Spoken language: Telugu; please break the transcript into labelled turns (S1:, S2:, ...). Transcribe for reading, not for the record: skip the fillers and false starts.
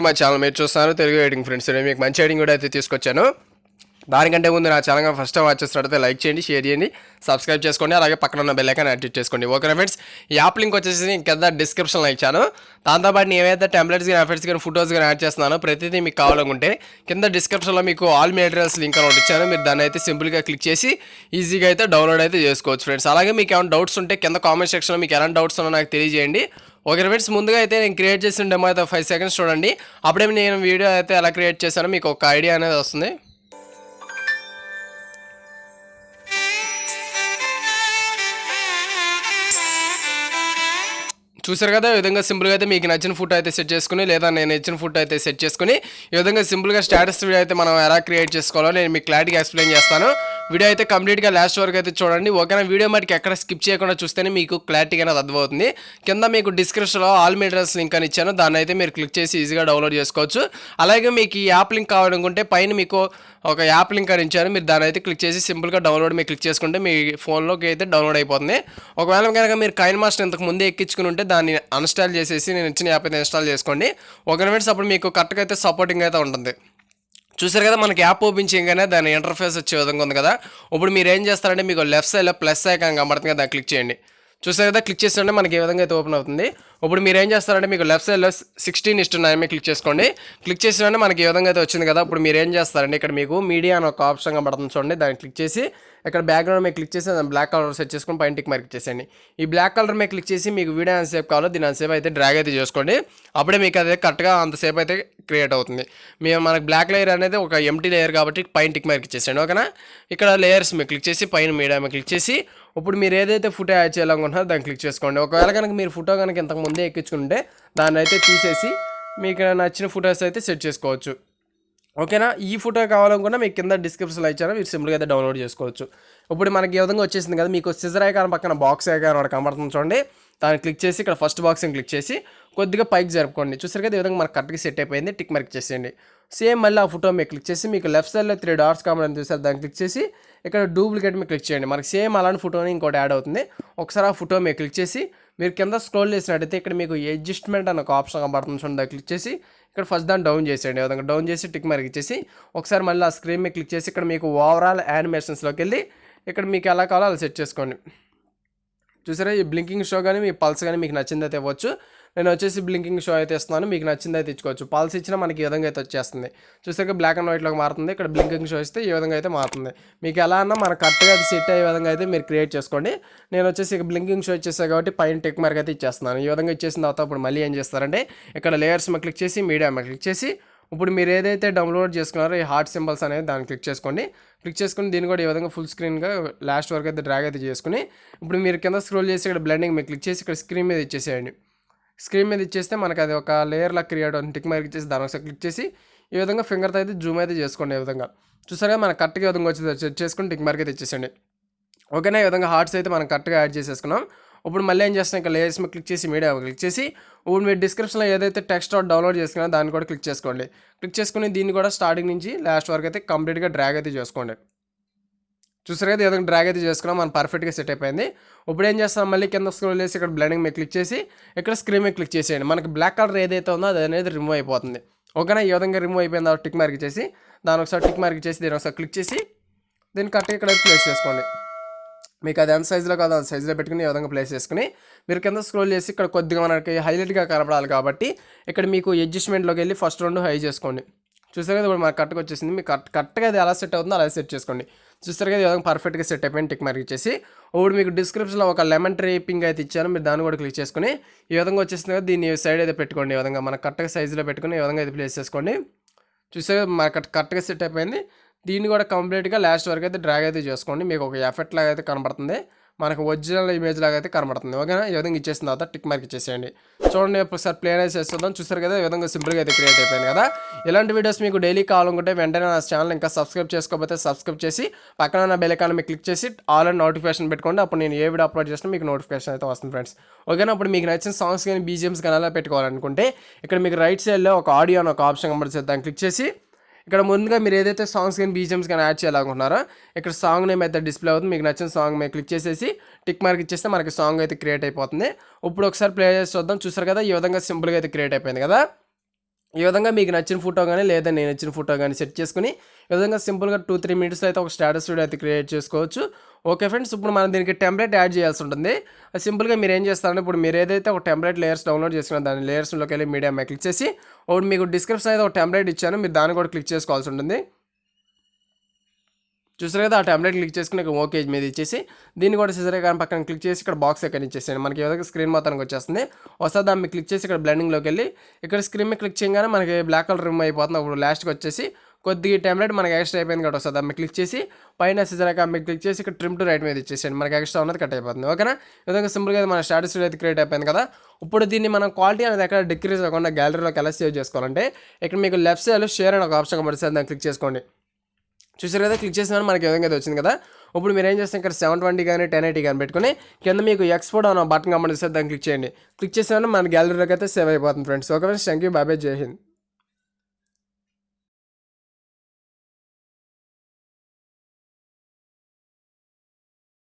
S1: మా ఛానల్ మీరు చూస్తున్నారు తెలుగు ఎడిటింగ్ ఫ్రెండ్స్. నేను మీకు మంచి ఎడిటింగ్ కూడా అయితే తీసుకొచ్చాను. దానికంటే ముందు నా ఛానల్ ఫస్ట్ టైం వాచ్ చేస్తున్నట్లయితే లైక్ చేయండి, షేర్ చేయండి, సబ్స్క్రైబ్ చేసుకోండి. అలాగే పక్కన ఉన్న బెల్ ఐకాన్ యాక్టివేట్ చేసుకోండి. ఓకే ఫ్రెండ్స్, ఈ యాప్ లింక్ వచ్చేసి కింద డిస్క్రిప్షన్లో ఇచ్చాను. దాంతోపాటు నేను ఏవైతే టెంప్లెట్స్ కానీ ఎఫెక్ట్స్ కానీ ఫోటోస్ కానీ యాడ్ చేస్తున్నానో ప్రతిదీ మీకు కావాలనుకుంటే కింద డిస్క్రిప్షన్లో మీకు ఆల్ మెటీరియల్స్ లింక్ అని ఇచ్చాను. మీరు దాన్ని అయితే సింపుల్గా క్లిక్ చేసి ఈజీగా అయితే డౌన్లోడ్ అయితే చేసుకోవచ్చు ఫ్రెండ్స్. అలాగే మీకు ఏమైనా డౌట్స్ ఉంటే కింద కామెంట్ సెక్షన్లో మీకు ఎలాంటి డౌట్స్ ఉన్నా నాకు తెలియజేయండి. ఓకే ఫ్రెండ్స్, ముందుగా అయితే నేను క్రియేట్ చేసిన డెమో అయితే 5 సెకండ్స్ చూడండి. అప్పుడే నేను వీడియో అయితే ఎలా క్రియేట్ చేశానో మీకు ఒక ఐడియా అనేది వస్తుంది. చూసారు కదా, ఈ విధంగా సింపుల్గా అయితే మీకు నచ్చిన ఫోటో అయితే సెట్ చేసుకుని, లేదా నేను ఇచ్చిన ఫోటో అయితే సెట్ చేసుకుని ఈ విధంగా సింపుల్గా స్టేటస్ వీడియో అయితే మనం ఎలా క్రియేట్ చేసుకోవాలో నేను మీకు క్లారిటీగా ఎక్స్ప్లెయిన్ చేస్తాను. వీడియో అయితే కంప్లీట్గా లాస్ట్ వరకు అయితే చూడండి. ఓకేనా, వీడియో మటుకు ఎక్కడ స్కిప్ చేయకుండా చూస్తేనే మీకు క్లారిటీగా అనేది అర్థమవుతుంది. కింద మీకు డిస్క్రిప్షన్లో ఆల్ మెటీరియల్స్ లింక్ అని ఇచ్చాను. దాన్ని అయితే మీరు క్లిక్ చేసి ఈజీగా డౌన్లోడ్ చేసుకోవచ్చు. అలాగే మీకు ఈ యాప్ లింక్ కావాలనుకుంటే పైన మీకు ఒక యాప్ లింక్ అని ఇచ్చాను. మీరు దాన్ని అయితే క్లిక్ చేసి సింపుల్గా డౌన్లోడ్ మీరు క్లిక్ చేసుకుంటే మీ ఫోన్లోకి అయితే డౌన్లోడ్ అయిపోతుంది. ఒకవేళ కనుక మీరు కైన్మాస్టర్ ఇంతకు ముందే ఎక్కించుకుని ఉంటే దాన్ని అన్స్టాల్ చేసేసి నేను ఇచ్చిన యాప్ అయితే ఇన్స్టాల్ చేసుకోండి. ఒక నిమిషం అప్పుడు మీకు కరెక్ట్గా అయితే సపోర్టింగ్ అయితే ఉంటుంది. చూసారు కదా, మనకి యాప్ ఓపెన్ చేయగానే దాని ఇంటర్ఫేస్ వచ్చే విధంగా ఉంది కదా. ఇప్పుడు మీరు ఏం చేస్తారంటే మీకు లెఫ్ట్ సైడ్లో ప్లస్ ఐకాన్ కనబడుతుంది కదా, దాన్ని క్లిక్ చేయండి. చూసారు కదా, క్లిక్ చేస్తుంటే మనకి ఏ విధంగా అయితే ఓపెన్ అవుతుంది. ఇప్పుడు మీరు ఏం చేస్తారంటే మీకు లెఫ్ట్ సైడ్లో 16:9 క్లిక్ చేసుకోండి. క్లిక్ చేసినంటే మనకి ఏ విధంగా అయితే వచ్చింది కదా. ఇప్పుడు మీరు ఏం చేస్తారంటే ఇక్కడ మీకు మీడియా అని ఒక ఆప్షన్ కనబడుతుంది చూడండి, దాన్ని క్లిక్ చేసి ఇక్కడ బ్యాక్గ్రౌండ్ మీద క్లిక్ చేసి దాన్ని బ్లాక్ కలర్ సెట్ చేసుకొని పైన టిక్ మార్క్ చేసేయండి. ఈ బ్లాక్ కలర్ మీద క్లిక్ చేసి మీకు వీడియో ఎంతసేపు కావాలో దీని అంతసేపు అయితే డ్రాగ్ అయితే చేసుకోండి. అప్పుడే మీకు అదే కరెక్ట్గా అంతసేపు అయితే క్రియేట్ అవుతుంది. మనకి బ్లాక్ లేయర్ అనేది ఒక ఎంటీ లేయర్ కాబట్టి పైన టిక్ మార్క్ ఇచ్చేసేయండి. ఓకేనా, ఇక్కడ లేయర్స్ మీద క్లిక్ చేసి పైన మీడియా మీద క్లిక్ చేసి ఇప్పుడు మీరు ఏదైతే ఫోటో యాడ్ చేయాలనుకుంటున్నారో దాన్ని క్లిక్ చేసుకోండి. ఒకవేళ కనుక మీరు ఫోటో కనుక ఇంతకు ముందే ఎక్కించుకుంటే దాన్ని అయితే తీసేసి మీకు నచ్చిన ఫొటోస్ అయితే సెట్ చేసుకోవచ్చు. ఓకేనా, ఈ ఫోటో కావాలనుకున్నా మీకు కింద డిస్క్రిప్షన్లో ఇచ్చాను, మీరు సింపుల్గా అయితే డౌన్లోడ్ చేసుకోవచ్చు. ఇప్పుడు మనకి ఈ విధంగా వచ్చేసింది కదా. మీకు సిజర్ ఐకాన్ పక్కన బాక్స్ ఐకాన్ ఒకటి కనబడుతుంది చూడండి, దాన్ని క్లిక్ చేసి ఇక్కడ ఫస్ట్ బాక్స్ని క్లిక్ చేసి కొద్దిగా పైకి జరుపుకోండి. చూసారు కదా, ఈ విధంగా మనకు కరెక్ట్గా సెట్ అయిపోయింది. టిక్ మార్క్ చేసేయండి. సేమ్ మళ్ళీ ఆ ఫోటో మీద క్లిక్ చేసి మీకు లెఫ్ట్ సైడ్లో 3 డాట్స్ కావాలని చూసారు, దాన్ని క్లిక్ చేసి ఇక్కడ డూప్లికేట్ మీద క్లిక్ చేయండి. మనకి సేమ్ అలాంటి ఫోటోని ఇంకోటి యాడ్ అవుతుంది. ఒకసారి ఆ ఫోటో మీద క్లిక్ చేసి మీరు కింద స్క్రోల్ చేసినట్టయితే ఇక్కడ మీకు అడ్జస్ట్మెంట్ అని ఒక ఆప్షన్ కనబడుతుంది చూడండి, దాన్ని క్లిక్ చేసి ఇక్కడ ఫస్ట్ దాన్ని డౌన్ చేసేయండి. విధంగా డౌన్ చేసి టిక్ మార్క్ ఇచ్చేసి ఒకసారి మళ్ళీ ఆ స్క్రీన్ మీద క్లిక్ చేసి ఇక్కడ మీకు ఓవరాల్ యానిమేషన్స్లోకి వెళ్ళి ఇక్కడ మీకు ఎలా కావాలో అలా సెట్ చేసుకోండి. చూసారా, ఈ బ్లింకింగ్ షో కానీ మీ పల్స్ కానీ మీకు నచ్చింది అయితే ఇవ్వచ్చు. నేను వచ్చేసి బ్లింకింగ్ షో అయితే ఇస్తున్నాను, మీకు నచ్చింది అయితే ఇచ్చుకోవచ్చు. పల్స్ ఇచ్చినా మనకి ఈ విధంగా అయితే వచ్చేస్తుంది. చూసాక బ్లాక్ అండ్ వైట్లోకి మారుతుంది. ఇక్కడ బ్లింకింగ్ షో ఇస్తే ఈ విధంగా అయితే మారుతుంది. మీకు ఎలా అన్నా మనకు కరెక్ట్గా అది సెట్ అయ్యే విధంగా అయితే మీరు క్రియేట్ చేసుకోండి. నేను వచ్చేసి బ్లింకింగ్ షో ఇచ్చేస్తాను కాబట్టి పైన టిక్ మార్క్ అయితే ఇచ్చేస్తున్నాను. ఈ విధంగా ఇచ్చేసిన తర్వాత ఇప్పుడు మళ్ళీ ఏం చేస్తారంటే ఇక్కడ లేయర్స్ మీద క్లిక్ చేసి మీడియా మీద క్లిక్ చేసి ఇప్పుడు మీరు ఏదైతే డౌన్లోడ్ చేసుకున్నారో ఈ హార్ట్ సింబల్స్ అనేది దాన్ని క్లిక్ చేసుకోండి. క్లిక్ చేసుకుని దీన్ని కూడా ఈ విధంగా ఫుల్ స్క్రీన్గా లాస్ట్ వరకు అయితే డ్రాగ్ అయితే చేసుకుని ఇప్పుడు మీరు కింద స్క్రోల్ చేసి ఇక్కడ బ్లెండింగ్ మీద క్లిక్ చేసి ఇక్కడ స్క్రీన్ మీద ఇచ్చేసేయండి. స్క్రీన్ మీద ఇచ్చేస్తే మనకు అది ఒక లేయర్లా క్రియేట్ అవుతుంది. టిక్ మార్క్ ఇచ్చేసి దాని ఒకసారి క్లిక్ చేసి ఈ విధంగా ఫింగర్తో అయితే జూమ్ అయితే చేసుకోండి. ఈ విధంగా చూసారా, మనకు కరెక్ట్గా ఈ విధంగా వచ్చి సెట్ చేసుకుని టిక్ మార్క్ అయితే ఇచ్చేసండి. ఓకేనా, ఈ విధంగా హార్ట్స్ అయితే మనం కరెక్ట్గా యాడ్ చేసేసుకున్నాం. ఇప్పుడు మళ్ళీ ఏం చేస్తాం, ఇక్కడ లేయర్స్ మీద క్లిక్ చేసి మీడియా క్లిక్ చేసి ఇప్పుడు మీరు డిస్క్రిప్షన్లో ఏదైతే టెక్స్ట్ డౌన్లోడ్ చేసుకున్నా దాన్ని కూడా క్లిక్ చేసుకోండి. క్లిక్ చేసుకుని దీన్ని కూడా స్టార్టింగ్ నుంచి లాస్ట్ వరకు అయితే కంప్లీట్గా డ్రాగ్ అయితే చేసుకోండి. చూసారు కదా, ఏదైనా డ్రాగ్ అయితే చేసుకున్నాం, మనం పర్ఫెక్ట్గా సెట్ అయిపోయింది. ఇప్పుడు ఏం చేస్తాం, మళ్ళీ కింద స్క్రోల్ చేసి ఇక్కడ బ్లెండింగ్ మీద క్లిక్ చేసి ఇక్కడ స్క్రీన్ మీద క్లిక్ చేసేయండి. మనకి బ్లాక్ కలర్ ఏదైతే ఉందో అది అనేది రిమూవ్ అయిపోతుంది. ఓకేనా, ఈ విధంగా రిమూవ్ అయిపోయింది. టిక్ మార్క్ చేసి దాని ఒకసారి టిక్ మార్క్ చేసి దీని ఒకసారి క్లిక్ చేసి దీన్ని కరెక్ట్గా ఇక్కడ ప్లేస్ చేసుకోండి. మీకు అది ఎంత సైజులో కాదో అంత సైజులో పెట్టుకుని ఈ విధంగా ప్లేస్ చేసుకుని మీరు కింద స్క్రోల్ చేసి ఇక్కడ కొద్దిగా మనకి హైలైట్గా కనపడాలి కాబట్టి ఇక్కడ మీకు అడ్జస్ట్మెంట్లోకి వెళ్ళి ఫస్ట్ 2 హై చేసుకోండి. చూసారు కదా, ఇప్పుడు మనకు కరెక్ట్గా వచ్చేసింది. మీకు కరెక్ట్గా అది ఎలా సెట్ అవుతుందో అలా సెట్ చేసుకోండి. చూస్తారు కదా, ఈ విధంగా పర్ఫెక్ట్గా సెట్ అయిపోయింది. టిక్ మార్క్ ఇచ్చేసి ఇప్పుడు మీకు డిస్క్రిప్షన్లో ఒక లెమన్ ట్రేపింగ్ అయితే ఇచ్చాను, మీరు దాన్ని కూడా క్లిక్ చేసుకుని ఈ విధంగా వచ్చేసింది కదా, దీన్ని సైడ్ అయితే పెట్టుకోండి. ఈ విధంగా మనకు కరెక్ట్గా సైజులో పెట్టుకుని ఈ విధంగా అయితే ప్లేస్ చేసుకోండి. చూసారు, మనకు కరెక్ట్గా సెట్ అయిపోయింది. దీన్ని కూడా కంప్లీట్గా లాస్ట్ వరకు అయితే డ్రాగ్ అయితే చేసుకోండి. మీకు ఒక ఎఫెక్ట్ లాగా అయితే కనబడుతుంది, మనకు ఒరిజినల్ ఇమేజ్ లాగా అయితే కనబడుతుంది. ఓకేనా, ఈ విధంగా ఇచ్చేసిన తర్వాత టిక్ మార్క్ ఇచ్చేసేయండి. చూడండి, ఒకసారి ప్లే అయితే చేస్తుందాం. చూస్తారు కదా, ఈ విధంగా సింపుల్గా అయితే క్రియేట్ అయిపోయింది కదా. ఇలాంటి వీడియోస్ మీకు డైలీ కావాలనుకుంటే వెంటనే నా ఛానల్ ఇంకా సబ్స్క్రైబ్ చేసుకోకపోతే సబ్స్క్రైబ్ చేసి పక్కన ఉన్న బెల్ ఐకాన్ మీద క్లిక్ చేసి ఆల్ అండ్ నోటిఫికేషన్ పెట్టుకోండి. అప్పుడు నేను ఏ వీడియో అప్లోడ్ చేసినా మీకు నోటిఫికేషన్ అయితే వస్తుంది ఫ్రెండ్స్. ఓకేనా, అప్పుడు మీకు నచ్చిన సాంగ్స్ కానీ బీజిఎమ్స్ కానీ అలా పెట్టుకోవాలనుకుంటే ఇక్కడ మీకు రైట్ సైడ్లో ఒక ఆడియో అని ఒక ఆప్షన్ కనబడుతుంది, దాన్ని క్లిక్ చేసి ఇక్కడ ముందుగా మీరు ఏదైతే సాంగ్స్ కానీ బీజిఎమ్స్ కానీ యాడ్ చేయాలనుకుంటున్నారో ఇక్కడ సాంగ్ నేమ్ అయితే డిస్ప్లే అవుతుంది. మీకు నచ్చిన సాంగ్ మీద క్లిక్ చేసేసి టిక్ మార్క్ ఇచ్చేస్తే మనకి సాంగ్ అయితే క్రియేట్ అయిపోతుంది. ఇప్పుడు ఒకసారి ప్లే చేసి చూద్దాం. చూసారు కదా, ఈ విధంగా సింపుల్గా అయితే క్రియేట్ అయిపోయింది కదా. ఈ విధంగా మీకు నచ్చిన ఫోటో కానీ లేదా నేను నచ్చిన ఫోటో కానీ సెట్ చేసుకుని ఈ విధంగా సింపుల్గా 2-3 మినిట్స్లో అయితే ఒక స్టేటస్ వీడియో అయితే క్రియేట్ చేసుకోవచ్చు. ఓకే ఫ్రెండ్స్, ఇప్పుడు మనం దీనికి టెంప్లెట్ యాడ్ చేయాల్సి ఉంటుంది. సింపుల్గా మీరు ఏం చేస్తారంటే ఇప్పుడు మీరు ఏదైతే ఒక టెంప్లెట్ లేయర్స్ డౌన్లోడ్ చేసుకున్న దాని లేయర్స్లోకి వెళ్ళి మీడియా మీద క్లిక్ చేసి ఒకటి మీకు డిస్క్రిప్షన్ అయితే ఒక టెంప్లెట్ ఇచ్చాను, మీరు దాన్ని కూడా క్లిక్ చేసుకోవాల్సి ఉంటుంది. చూసారు కదా, ఆ టెంప్లెట్ క్లిక్ చేసుకుని ఓకే మీద ఇచ్చేసి దీన్ని కూడా సిజరే కానీ పక్కన క్లిక్ చేసి ఇక్కడ బాక్స్ ఎక్కడ ఇచ్చేసాను. మనకి ఏదో స్క్రీన్ మొత్తానికి వచ్చేస్తుంది. ఒకసారి దాన్ని క్లిక్ చేసి ఇక్కడ బ్లెండింగ్లోకి వెళ్ళి ఇక్కడ స్క్రీన్ మీద క్లిక్ చేయగానే మనకి బ్లాక్ కలర్ రిమూవ్ అయిపోతుంది. అప్పుడు లాస్ట్కి వచ్చేసి కొద్దిగా టెంప్లెట్ మనకి ఎక్స్ట్రా అయిపోయింది కాబట్టి వస్తుంది. దాన్ని క్లిక్ చేసి పైన సిజరే కానీ క్లిక్ చేసి ఇక్కడ ట్రిమ్ టు రైట్ మీద ఇచ్చేసేయండి, మనకి ఎక్స్ట్రా ఉన్నది కట్ అయిపోతుంది. ఓకేనా, ఈ విధంగా సింపుల్గా మన స్టాటస్ వీడియో అయితే క్రియేట్ అయిపోయింది కదా. ఇప్పుడు దీన్ని మనం క్వాలిటీ అనేది ఎక్కడ డిక్రీజ్ అవ్వకుండా గ్యాలరీలోకి ఎలా సేవ్ చేసుకోవాలంటే ఇక్కడ మీకు లెఫ్ట్ సైడ్లో షేర్ అని ఒక ఆప్షన్ కనబడుతుంది, దాన్ని క్లిక్ చేసుకోండి. చూసారు కదా, క్లిక్ చేసిన మనకి ఏ విధంగా వచ్చింది కదా. ఇప్పుడు మీరు ఏం చేస్తే ఇక్కడ 720 కానీ 1080 కానీ పెట్టుకుని కింద మీకు ఎక్స్పోర్ట్ అన్న బటన్ కనబడిస్తే దాన్ని క్లిక్ చేయండి. క్లిక్ చేసిన మన గ్యాలరీలోకి అయితే సేవ్ అయిపోతుంది friends. Okay friends, thank you, bye bye, Jai Hind.